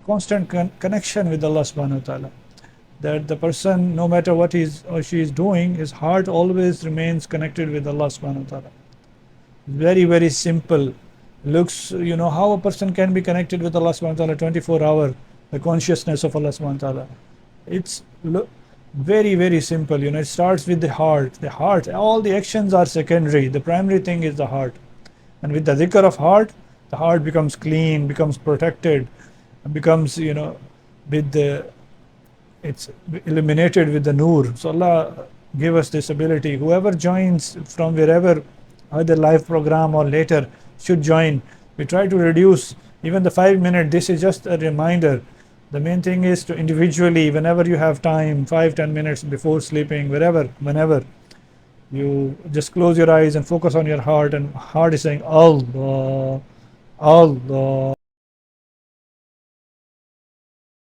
constant connection with Allah subhanahu wa ta'ala. That the person, no matter what he or she is doing, his heart always remains connected with Allah subhanahu wa ta'ala. Very, very simple. Looks, how a person can be connected with Allah subhanahu wa ta'ala 24 hour, the consciousness of Allah subhanahu wa ta'ala. It's very, very simple. It starts with the heart. The heart, all the actions are secondary. The primary thing is the heart. And with the dhikr of heart, the heart becomes clean, becomes protected, becomes, with the, it's illuminated with the nur. So Allah give us this ability. Whoever joins from wherever, either live program or later, should join. We try to reduce even the 5 minute. This is just a reminder. The main thing is to individually, whenever you have time, 5-10 minutes before sleeping, whenever, you just close your eyes and focus on your heart, and heart is saying Allah, Allah.